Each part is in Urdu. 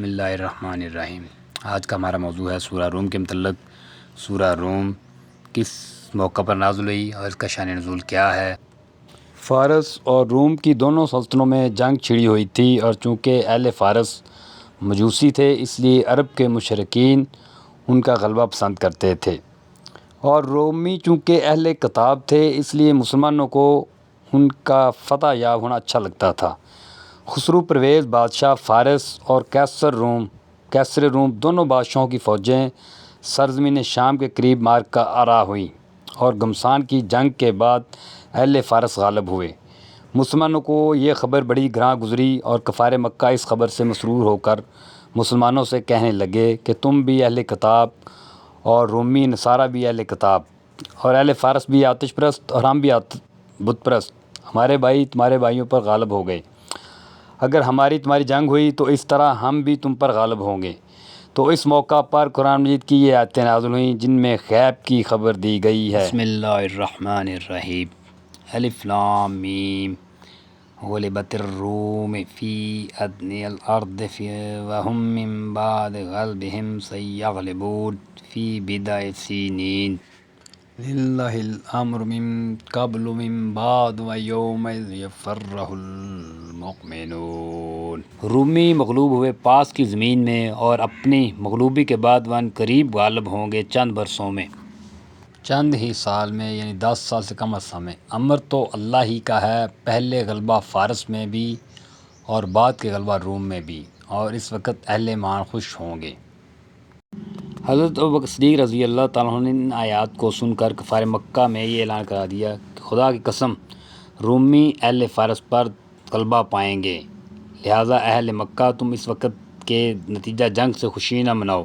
بسم اللہ الرحمن الرحیم۔ آج کا ہمارا موضوع ہے سورہ روم کے متعلق۔ سورہ روم کس موقع پر نازل ہوئی اور اس کا شان نزول کیا ہے؟ فارس اور روم کی دونوں سلطنتوں میں جنگ چھڑی ہوئی تھی، اور چونکہ اہل فارس مجوسی تھے اس لیے عرب کے مشرکین ان کا غلبہ پسند کرتے تھے، اور رومی چونکہ اہل کتاب تھے اس لیے مسلمانوں کو ان کا فتح یاب ہونا اچھا لگتا تھا۔ خسرو پرویز بادشاہ فارس اور کیسر روم دونوں بادشاہوں کی فوجیں سرزمین شام کے قریب معرکہ آرا ہوئیں، اور گھمسان کی جنگ کے بعد اہل فارس غالب ہوئے۔ مسلمانوں کو یہ خبر بڑی گراں گزری، اور کفار مکہ اس خبر سے مسرور ہو کر مسلمانوں سے کہنے لگے کہ تم بھی اہل کتاب اور رومی نصارہ بھی اہل کتاب اور اہل فارس بھی آتش پرست اور ہم بھی بت پرست، ہمارے بھائی تمہارے بھائیوں پر غالب ہو گئے۔ اگر ہماری تمہاری جنگ ہوئی تو اس طرح ہم بھی تم پر غالب ہوں گے۔ تو اس موقع پر قرآن مجید کی یہ آیتیں نازل ہوئیں جن میں غیب کی خبر دی گئی ہے۔ بسم اللہ الرحمن الرحیم۔ الف لام میم۔ غلبت الروم فی ادنی الارض وهم من بعد غلبهم سیغلبون فی بضع سنین للہ الامر من قبل من بعد ویومئذ یفرح المؤمنون۔ رومی مغلوب ہوئے پاس کی زمین میں، اور اپنی مغلوبی کے بعد وہ قریب غالب ہوں گے چند برسوں میں، چند ہی سال میں، یعنی 10 سال سے کم عرصہ میں۔ امر تو اللہ ہی کا ہے، پہلے غلبہ فارس میں بھی اور بعد کے غلبہ روم میں بھی، اور اس وقت اہل ایمان خوش ہوں گے۔ حضرت ابوبکر صدیق رضی اللہ تعالیٰ عنہ نے ان آیات کو سن کر کفار مکہ میں یہ اعلان کرا دیا کہ خدا کی قسم رومی اہل فارس پر غلبہ پائیں گے، لہٰذا اہل مکہ تم اس وقت کے نتیجہ جنگ سے خوشی نہ مناؤ۔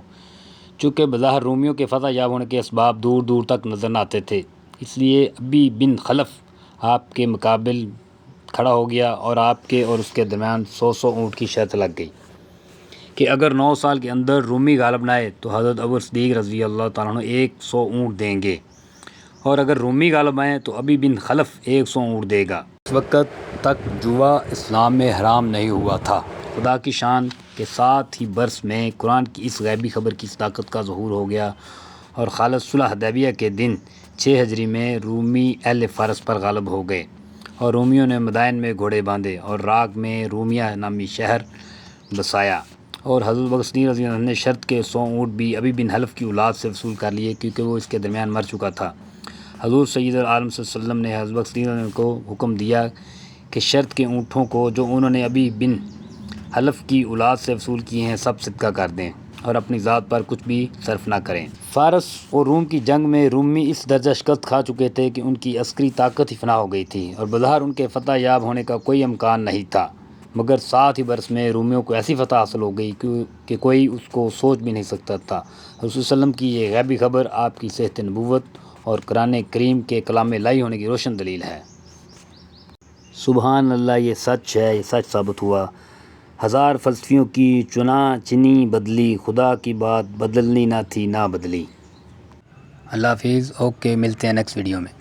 چونکہ بظاہر رومیوں کے فتح یاب ہونے کے اسباب دور دور تک نظر نہ آتے تھے، اس لیے ابی بن خلف آپ کے مقابل کھڑا ہو گیا، اور آپ کے اور اس کے درمیان 100 اونٹ کی شرط لگ گئی کہ اگر 9 سال کے اندر رومی غالب نہ آئے تو حضرت ابوبکر صدیق رضی اللہ تعالیٰ عنہ 100 اونٹ دیں گے، اور اگر رومی غالب آئیں تو ابی بن خلف 100 اونٹ دے گا۔ اس وقت تک جوا اسلام میں حرام نہیں ہوا تھا۔ خدا کی شان کے 7 ہی برس میں قرآن کی اس غیبی خبر کی صداقت کا ظہور ہو گیا، اور خالص صلح حدیبیہ کے دن 6 ہجری میں رومی اہل فارس پر غالب ہو گئے، اور رومیوں نے مدائن میں گھوڑے باندھے اور راگ میں رومیہ نامی شہر بسایا، اور حضرت ابوبکر صدیق رضی اللہ عنہ نے شرط کے 100 اونٹ بھی ابی بن حلف کی اولاد سے وصول کر لیے، کیونکہ وہ اس کے درمیان مر چکا تھا۔ حضور سید العالم صلی اللہ علیہ وسلم نے حضرت ابوبکر صدیق رضی اللہ عنہ کو حکم دیا کہ شرط کے اونٹوں کو جو انہوں نے ابی بن حلف کی اولاد سے وصول کیے ہیں سب صدقہ کر دیں، اور اپنی ذات پر کچھ بھی صرف نہ کریں۔ فارس اور روم کی جنگ میں رومی اس درجہ شکست کھا چکے تھے کہ ان کی عسکری طاقت ہی فنا ہو گئی تھی، اور بظاہر ان کے فتح یاب ہونے کا کوئی امکان نہیں تھا، مگر 7 ہی برس میں رومیوں کو ایسی فتح حاصل ہو گئی کہ کوئی اس کو سوچ بھی نہیں سکتا تھا۔ رسول صلی اللہ علیہ وسلم کی یہ غیبی خبر آپ کی صحت نبوت اور قرآن کریم کے کلام الہی ہونے کی روشن دلیل ہے۔ سبحان اللہ، یہ سچ ہے، یہ سچ ثابت ہوا۔ 1000 فلسفیوں کی چنا چنی بدلی، خدا کی بات بدلنی نہ تھی نہ بدلی۔ اللہ حافظ، اوکے، ملتے ہیں نیکسٹ ویڈیو میں۔